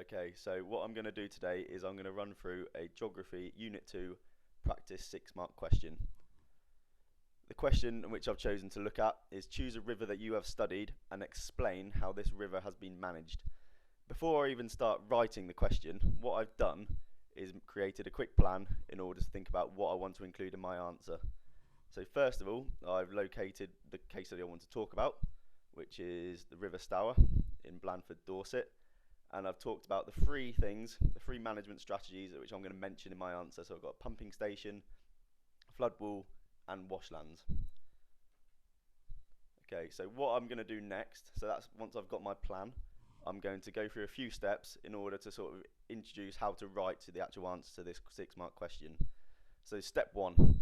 Okay, so what I'm going to do today is I'm going to run through a Geography Unit 2 practice 6-mark question. The question which I've chosen to look at is choose a river that you have studied and explain how this river has been managed. Before I even start writing the question, what I've done is created a quick plan in order to think about what I want to include in my answer. So first of all, I've located the case study I want to talk about, which is the River Stour in Blandford, Dorset. And I've talked about the three management strategies which I'm going to mention in my answer. So I've got a pumping station, flood wall, and washlands. Okay, so what I'm going to do next, so that's once I've got my plan, I'm going to go through a few steps in order to sort of introduce how to write to the actual answer to this 6-mark question. So step 1,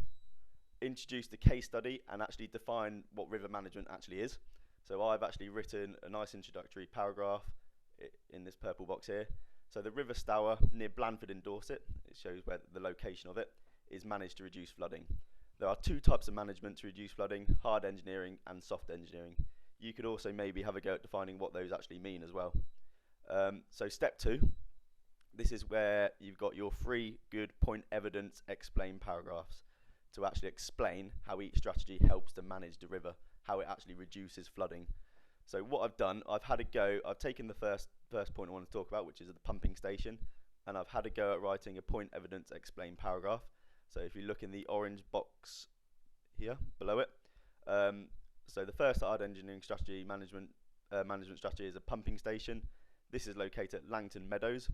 introduce the case study and actually define what river management actually is. So I've actually written a nice introductory paragraph in this purple box here. So the River Stour near Blandford in Dorset, it shows where the location of it, is managed to reduce flooding. There are 2 types of management to reduce flooding: hard engineering and soft engineering. You could also maybe have a go at defining what those actually mean as well. So step 2, this is where you've got your 3 good point evidence explain paragraphs to actually explain how each strategy helps to manage the river, how it actually reduces flooding. So what I've done, I've taken the first point I want to talk about, which is the pumping station, and I've had a go at writing a point evidence explain paragraph. So if you look in the orange box here below it, so the first hard engineering strategy management strategy is a pumping station. This is located at Langton Meadows.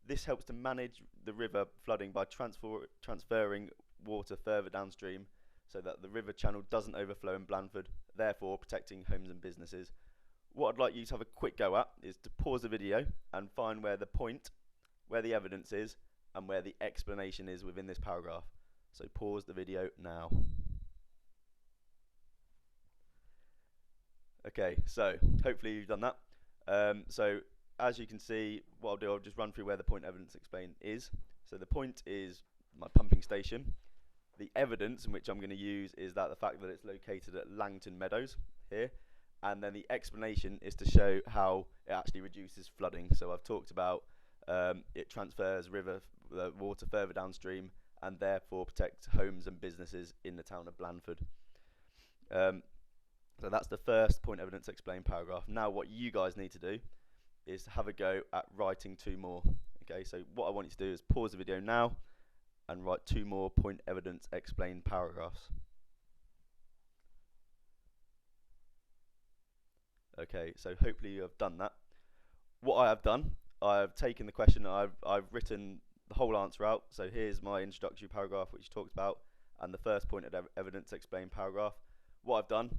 This helps to manage the river flooding by transferring water further downstream so that the river channel doesn't overflow in Blandford, therefore protecting homes and businesses. What I'd like you to have a quick go at is to pause the video and find where the point, where the evidence is, and where the explanation is within this paragraph. So pause the video now. Okay, so hopefully you've done that. So as you can see, what I'll do, I'll just run through where the point evidence explain is. So the point is my pumping station. The evidence in which I'm going to use is that the fact that it's located at Langton Meadows here, and then the explanation is to show how it actually reduces flooding. So I've talked about it transfers water further downstream and therefore protects homes and businesses in the town of Blandford. So that's the first point evidence explain paragraph. Now what you guys need to do is to have a go at writing 2 more. Okay, so what I want you to do is pause the video now and write 2 more point evidence explain paragraphs. Okay, so hopefully you have done that. What I have done, I've taken the question, I've written the whole answer out. So here's my introductory paragraph which talks about, and the first point of evidence explain paragraph. What I've done,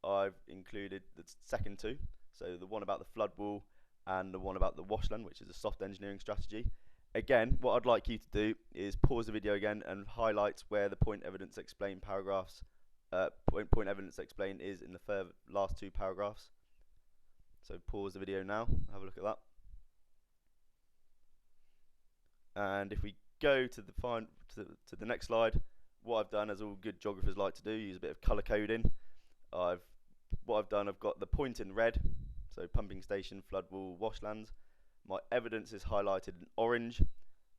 I've included the second 2, so the one about the flood wall and the one about the washland, which is a soft engineering strategy. Again, what I'd like you to do is pause the video again and highlight where the point evidence explain paragraphs, point evidence explain is in the last 2 paragraphs. So pause the video now, have a look at that. And if we go to the next slide, what I've done, as all good geographers like to do, use a bit of colour coding. I've got the point in red, so pumping station, flood wall, washlands. My evidence is highlighted in orange,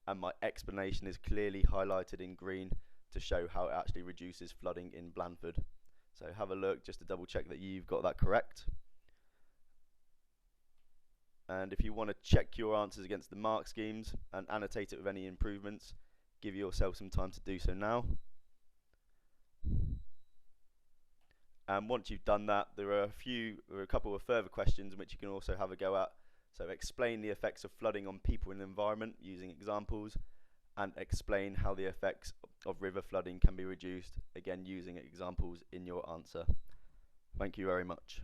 and my explanation is clearly highlighted in green to show how it actually reduces flooding in Blandford. So have a look just to double check that you've got that correct. And if you want to check your answers against the mark schemes and annotate it with any improvements, give yourself some time to do so now. And once you've done that, there are a couple of further questions in which you can also have a go at. So explain the effects of flooding on people and the environment using examples, and explain how the effects of river flooding can be reduced, again using examples in your answer. Thank you very much.